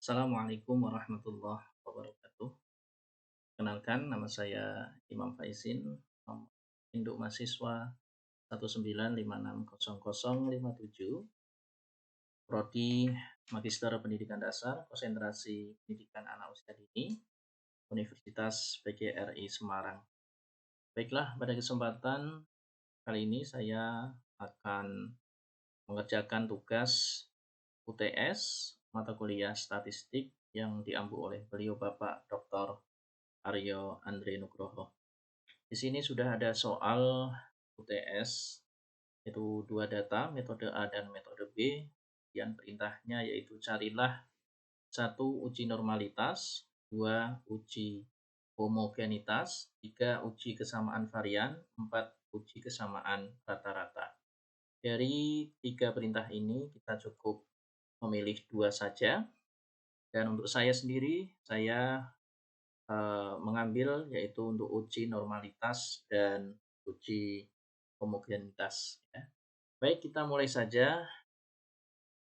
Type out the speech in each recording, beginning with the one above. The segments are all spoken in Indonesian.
Assalamualaikum warahmatullahi wabarakatuh. Kenalkan, nama saya Imam Faizin, nomor induk mahasiswa 195600057, prodi Magister Pendidikan Dasar, konsentrasi Pendidikan Anak Usia Dini, Universitas PGRI Semarang. Baiklah, pada kesempatan kali ini saya akan mengerjakan tugas UTS mata kuliah statistik yang diampu oleh beliau Bapak Dr. Aryo Andre Nugroho. Di sini sudah ada soal UTS, yaitu dua data, metode A dan metode B. Yang perintahnya yaitu carilah satu uji normalitas, dua uji homogenitas, tiga uji kesamaan varian, empat uji kesamaan rata-rata. Dari tiga perintah ini kita cukup memilih dua saja. Dan untuk saya sendiri, saya mengambil yaitu untuk uji normalitas dan uji homogenitas. Ya. Baik, kita mulai saja,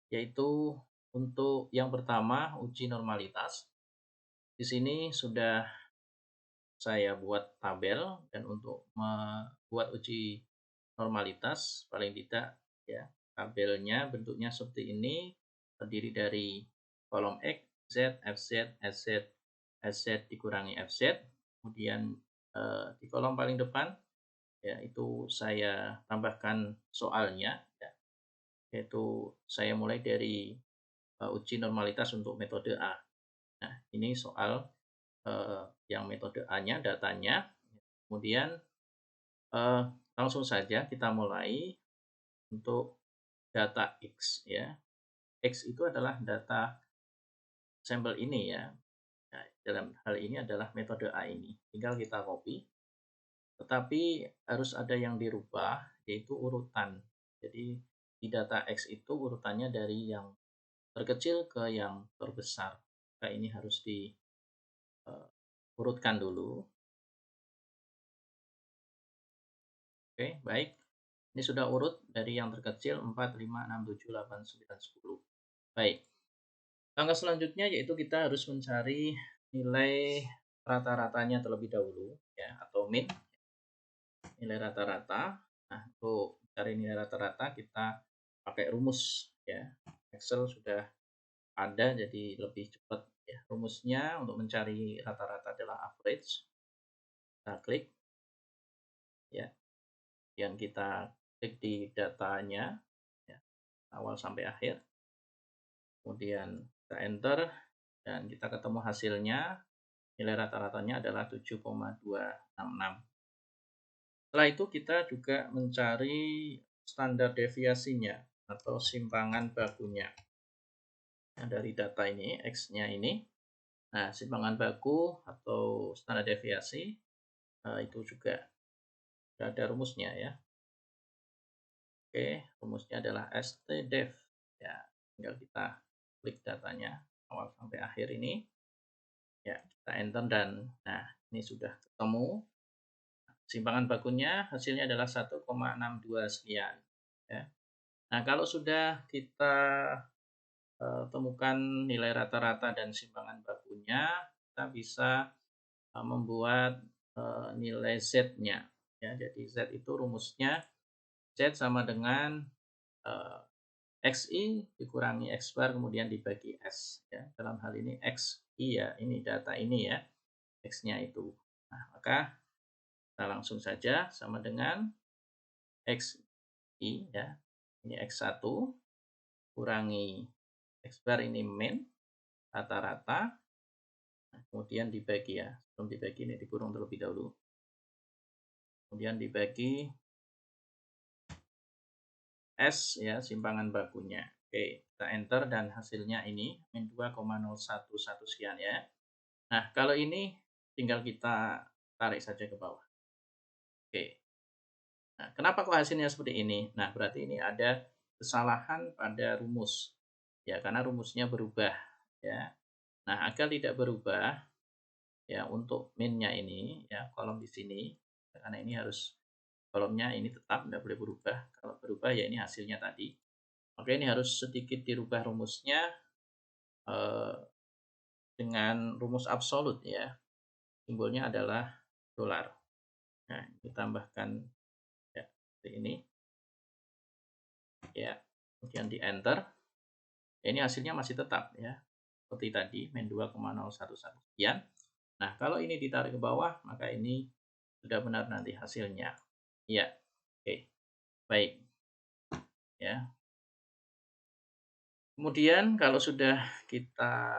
yaitu untuk yang pertama uji normalitas. Di sini sudah saya buat tabel, dan untuk membuat uji normalitas paling tidak ya tabelnya bentuknya seperti ini, terdiri dari kolom X, Z, FZ, SZ, SZ dikurangi FZ. Kemudian di kolom paling depan ya itu saya tambahkan soalnya ya, yaitu saya mulai dari uji normalitas untuk metode A. Nah, ini soal yang metode A-nya, datanya. Kemudian eh, langsung saja kita mulai untuk data X ya. X itu adalah data sampel ini ya. Nah, dalam hal ini adalah metode A ini. Tinggal kita copy. Tetapi harus ada yang dirubah, yaitu urutan. Jadi di data X itu urutannya dari yang terkecil ke yang terbesar. Nah, ini harus diurutkan dulu. Oke, baik. Ini sudah urut dari yang terkecil 4, 5, 6, 7, 8, 9, 10. Baik. Langkah selanjutnya yaitu kita harus mencari nilai rata-ratanya terlebih dahulu ya, atau min, nilai rata-rata. Nah, untuk cari nilai rata-rata kita pakai rumus ya. Excel sudah ada jadi lebih cepat ya. Rumusnya untuk mencari rata-rata adalah average. Kita klik ya. Yang kita klik di datanya ya, awal sampai akhir. Kemudian kita enter dan kita ketemu hasilnya. Nilai rata-ratanya adalah 7,266. Setelah itu kita juga mencari standar deviasinya atau simpangan bakunya. Nah, dari data ini, X-nya ini. Nah, simpangan baku atau standar deviasi itu juga ada rumusnya ya. Oke, rumusnya adalah STDEV. Ya, tinggal kita klik datanya awal sampai akhir ini. Ya, kita enter dan nah, ini sudah ketemu. Simpangan bakunya hasilnya adalah 1,62 sekian. Ya. Nah, kalau sudah kita temukan nilai rata-rata dan simpangan bakunya, kita bisa membuat nilai Z-nya. Ya, jadi Z itu rumusnya Z sama dengan XI dikurangi X bar kemudian dibagi S. Ya. Dalam hal ini XI ya, ini data ini ya, X-nya itu. Nah, maka kita langsung saja sama dengan XI ya, ini X1 kurangi X bar ini min rata-rata. Nah, kemudian dibagi ya, sebelum dibagi ini dikurung terlebih dahulu. Kemudian dibagi S ya, simpangan bakunya. Oke, kita enter dan hasilnya ini min 2,011 sekian ya. Nah, kalau ini tinggal kita tarik saja ke bawah. Oke. Nah, kenapa kok hasilnya seperti ini? Nah, berarti ini ada kesalahan pada rumus. Ya, karena rumusnya berubah ya. Nah, agar tidak berubah ya untuk min-nya ini ya, kolom di sini, karena ini harus kolomnya ini tetap tidak boleh berubah. Kalau berubah ya ini hasilnya tadi. Oke, ini harus sedikit dirubah rumusnya. dengan rumus absolut ya. Simbolnya adalah dolar. Nah, ditambahkan ya, seperti ini ya. Kemudian di enter. Ini hasilnya masih tetap ya. Seperti tadi, min 2,011 sekian. Nah, kalau ini ditarik ke bawah, maka ini sudah benar nanti hasilnya. Ya, oke. Baik. Ya. Kemudian kalau sudah kita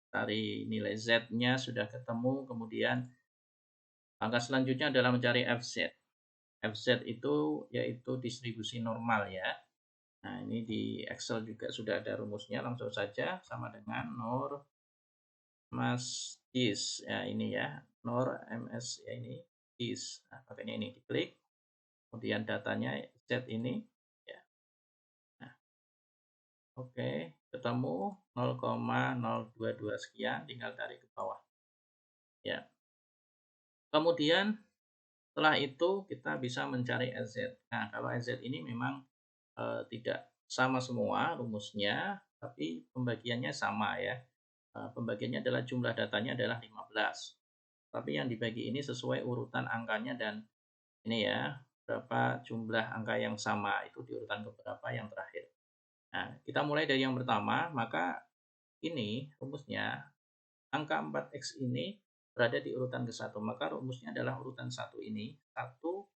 cari nilai Z-nya sudah ketemu, kemudian langkah selanjutnya adalah mencari FZ. FZ itu yaitu distribusi normal ya. Nah, ini di Excel juga sudah ada rumusnya, langsung saja sama dengan NOR Mas dis ya ini ya, NOR MS ya ini dis. Nah, pakainya ini diklik, kemudian datanya Z ini ya. Nah, oke, ketemu 0,022 sekian, tinggal tarik ke bawah. Ya. Kemudian setelah itu kita bisa mencari SZ. Nah, kalau SZ ini memang tidak sama semua rumusnya, tapi pembagiannya sama ya. Pembagiannya adalah jumlah datanya adalah 15. Tapi yang dibagi ini sesuai urutan angkanya dan ini ya, berapa jumlah angka yang sama itu di urutan keberapa yang terakhir. Nah, kita mulai dari yang pertama, maka ini rumusnya angka 4x ini berada di urutan ke-1, maka rumusnya adalah urutan 1 ini, 1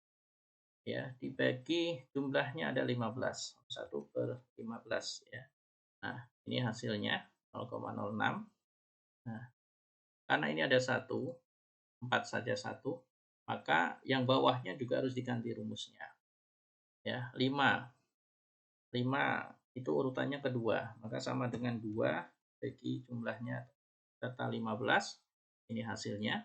ya dibagi jumlahnya ada 15, 1/15 ya. Nah, ini hasilnya 0,06. Nah, karena ini ada 1, 4 saja 1, maka yang bawahnya juga harus diganti rumusnya. Ya, 5. 5 itu urutannya kedua, maka sama dengan 2 bagi jumlahnya data 15. Ini hasilnya.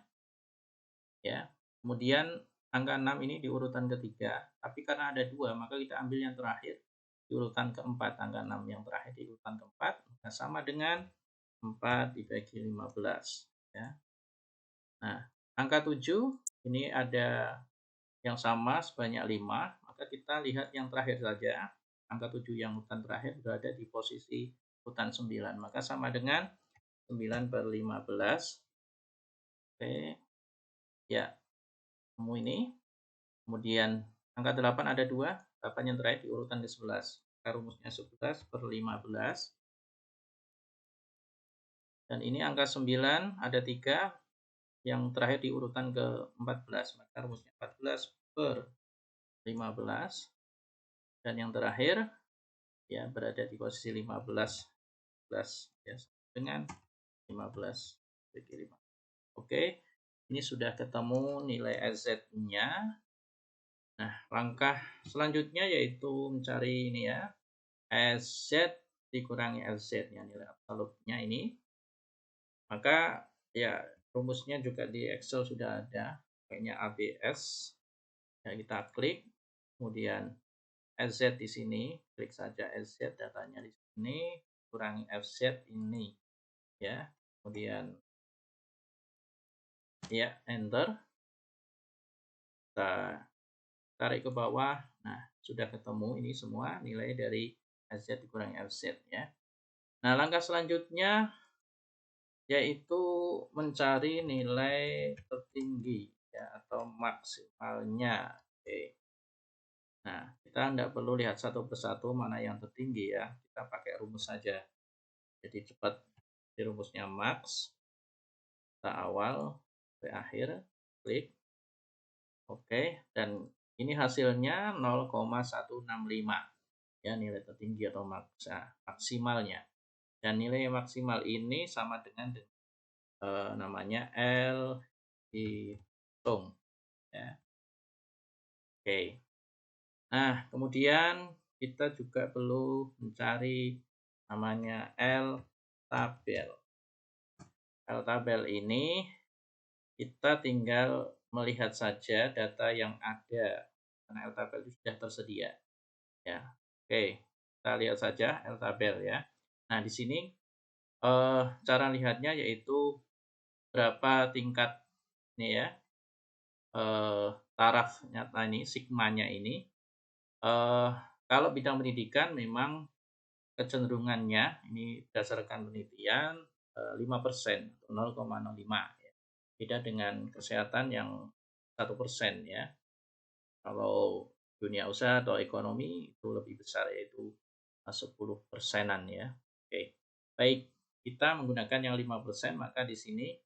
Ya. Kemudian angka 6 ini di urutan ketiga, tapi karena ada 2, maka kita ambil yang terakhir di urutan keempat, angka 6 yang terakhir di urutan keempat, maka sama dengan 4 dibagi 15 ya. Nah, angka 7 ini ada yang sama sebanyak 5, maka kita lihat yang terakhir saja. Angka 7 yang urutan terakhir berada di posisi urutan 9, maka sama dengan 9/15. Oke. Ya, kamu ini. Kemudian angka 8 ada 2, 8 yang terakhir di urutan ke-11. Maka rumusnya 11/15. Dan ini angka 9 ada 3, yang terakhir di urutan ke-14. Maka rumusnya 14/15. Dan yang terakhir ya berada di posisi 15 ya, dengan 15 bagi 5. Oke, ini sudah ketemu nilai SZ-nya. Nah, langkah selanjutnya yaitu mencari ini ya, SZ dikurangi LZ ya, nilai absolutnya ini. Maka ya rumusnya juga di Excel sudah ada, kayaknya ABS. Ya, kita klik, kemudian SZ di sini, klik saja SZ datanya di sini, kurangi FZ ini ya. Kemudian ya enter. Kita tarik ke bawah. Nah, sudah ketemu ini semua nilai dari SZ dikurangi FZ ya. Nah, langkah selanjutnya yaitu mencari nilai tertinggi ya atau maksimalnya. Oke. Nah, kita tidak perlu lihat satu persatu mana yang tertinggi ya. Kita pakai rumus saja. Jadi cepat di rumusnya max. Kita awal sampai akhir, klik. Oke, dan ini hasilnya 0,165 ya, nilai tertinggi atau maksimalnya. Dan nilai maksimal ini sama dengan namanya L hitung ya. Oke. Nah, kemudian kita juga perlu mencari namanya L tabel. L tabel ini kita tinggal melihat saja data yang ada karena L tabel itu sudah tersedia ya. Oke, kita lihat saja L tabel ya. Nah, di sini cara lihatnya yaitu berapa tingkat nih ya, taraf nyata ini, sigmanya ini. Kalau bidang pendidikan memang kecenderungannya ini berdasarkan penelitian 5%, 0,05 ya. Beda dengan kesehatan yang 1% ya. Kalau dunia usaha atau ekonomi itu lebih besar, yaitu 10 persenan ya. Oke, baik, kita menggunakan yang 5%, maka di sini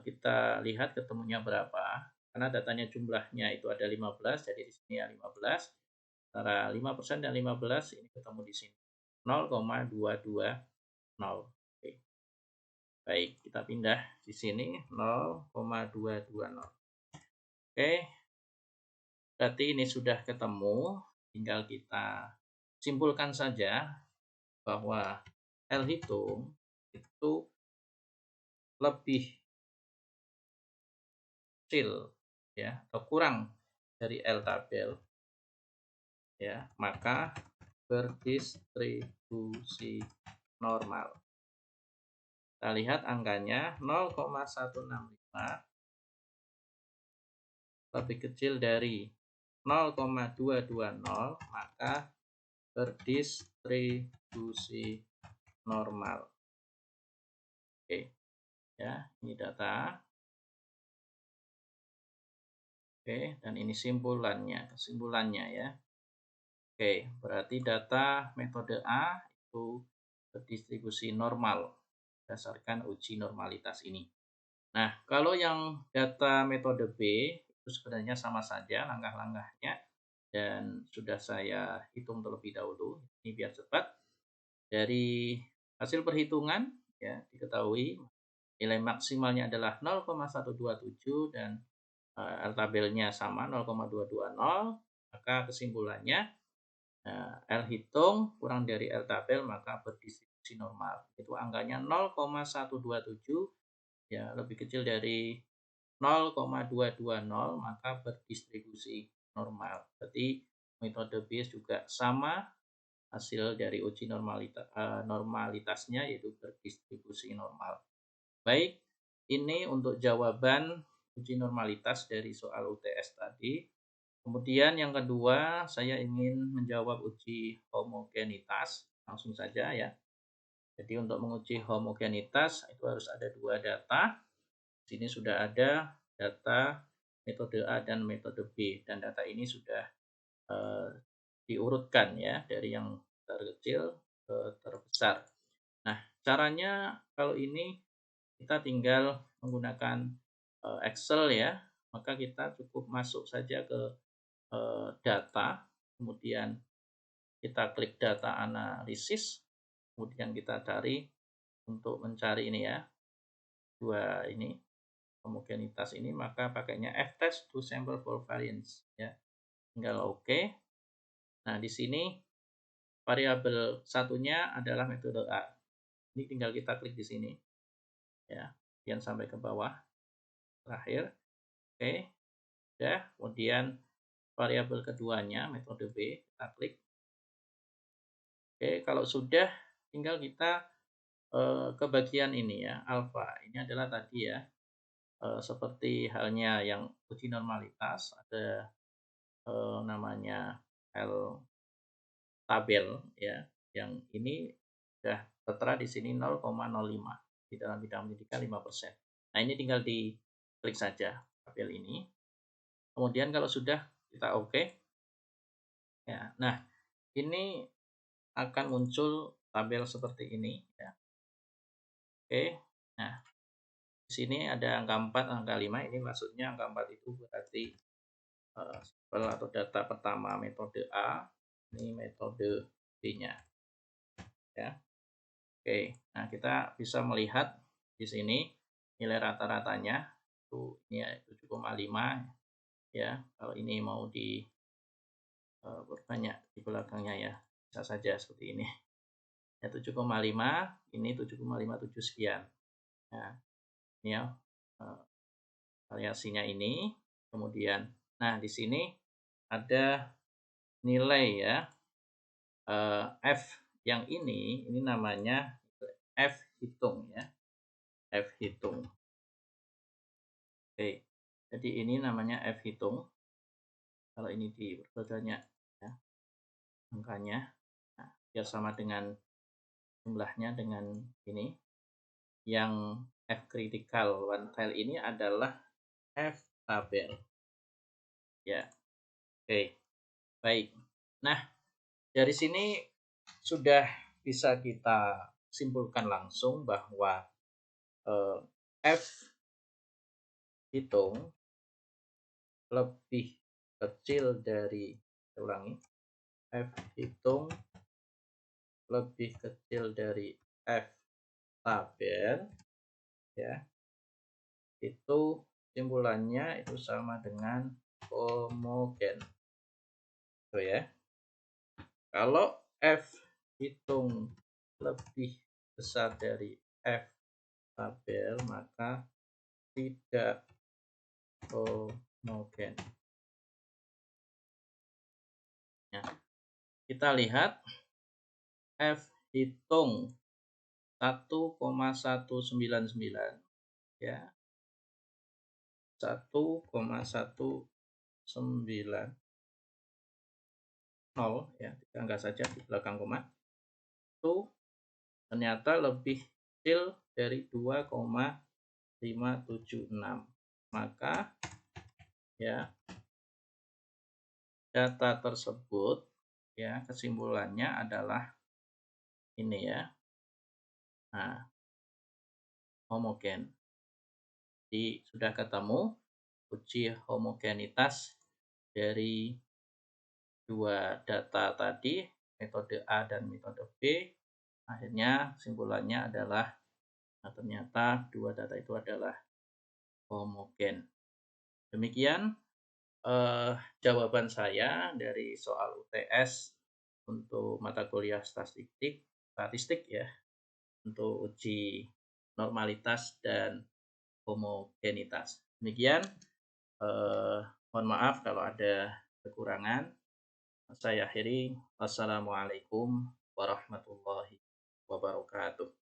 kita lihat ketemunya berapa. Karena datanya jumlahnya itu ada 15, jadi di sini ya 15. Antara 5% dan 15 ini ketemu di sini 0,220. Oke. Baik, kita pindah di sini 0,220. Oke, berarti ini sudah ketemu. Tinggal kita simpulkan saja bahwa L hitung itu lebih kecil ya atau kurang dari L tabel ya, maka berdistribusi normal. Kita lihat angkanya 0,165 lebih kecil dari 0,220, maka berdistribusi normal. Oke, ya, ini data. Oke, dan ini kesimpulannya ya. Oke, berarti data metode A itu berdistribusi normal berdasarkan uji normalitas ini. Nah, kalau yang data metode B itu sebenarnya sama saja langkah-langkahnya dan sudah saya hitung terlebih dahulu. Ini biar cepat. Dari hasil perhitungan ya diketahui nilai maksimalnya adalah 0,127 dan L tabelnya sama 0,220, maka kesimpulannya L hitung kurang dari L tabel maka berdistribusi normal. Itu angkanya 0,127 ya lebih kecil dari 0,220 maka berdistribusi normal. Berarti metode B juga sama hasil dari uji normalitasnya yaitu berdistribusi normal. Baik, ini untuk jawaban uji normalitas dari soal UTS tadi. Kemudian yang kedua, saya ingin menjawab uji homogenitas. Langsung saja ya. Jadi untuk menguji homogenitas itu harus ada dua data. Di sini sudah ada data metode A dan metode B. Dan data ini sudah diurutkan ya dari yang terkecil ke terbesar. Nah, caranya kalau ini kita tinggal menggunakan Excel ya. Maka kita cukup masuk saja ke data, kemudian kita klik data analisis, kemudian kita cari untuk mencari ini ya, dua ini homogenitas ini, maka pakainya F-test to sample for variance ya. Tinggal oke. Nah, di sini variabel satunya adalah metode A. Ini tinggal kita klik di sini ya, kemudian sampai ke bawah terakhir. Oke. Ya, kemudian variabel keduanya metode B kita klik. Oke, kalau sudah tinggal kita ke bagian ini ya, alfa. Ini adalah tadi ya, seperti halnya yang uji normalitas ada namanya L tabel ya, yang ini sudah tertera di sini 0,05 di dalam bidang pendidikan 5%. Nah, ini tinggal diklik saja tabel ini. Kemudian kalau sudah kita oke. Ya. Nah, ini akan muncul tabel seperti ini ya. Oke. Nah, di sini ada angka 4, angka 5. Ini maksudnya angka 4 itu berarti sampel atau data pertama metode A, ini metode B-nya ya. Oke. Nah, kita bisa melihat di sini nilai rata-ratanya itu ini 7,5 ya. Kalau ini mau berbanyak di belakangnya ya, bisa saja seperti ini. Ya 7,5, ini 7,57 sekian. Nah, ini ya variasinya ini. Kemudian, nah di sini ada nilai ya F yang ini namanya F hitung ya. F hitung. Oke, jadi ini namanya F hitung. Kalau ini diperbanyak ya angkanya, nah, biar sama dengan jumlahnya dengan ini. yang F critical one file ini adalah F tabel. Ya, oke, baik. Nah, dari sini sudah bisa kita simpulkan langsung bahwa F hitung lebih kecil dari, saya ulangi, F hitung lebih kecil dari F tabel, ya, itu simpulannya itu sama dengan homogen. Tuh ya. Kalau F hitung lebih besar dari F tabel, maka tidak homogen. Ya, kita lihat F hitung 1,199, ya, 1,190, ya, kita angka saja di belakang koma, itu ternyata lebih kecil dari 2,576. Maka ya, data tersebut, ya, kesimpulannya adalah ini ya. Nah, homogen. Jadi sudah ketemu uji homogenitas dari dua data tadi, metode A dan metode B. Akhirnya kesimpulannya adalah ternyata dua data itu adalah homogen. Demikian jawaban saya dari soal UTS untuk mata kuliah statistik ya, untuk uji normalitas dan homogenitas. Demikian, mohon maaf kalau ada kekurangan. Saya akhiri. Wassalamualaikum warahmatullahi wabarakatuh.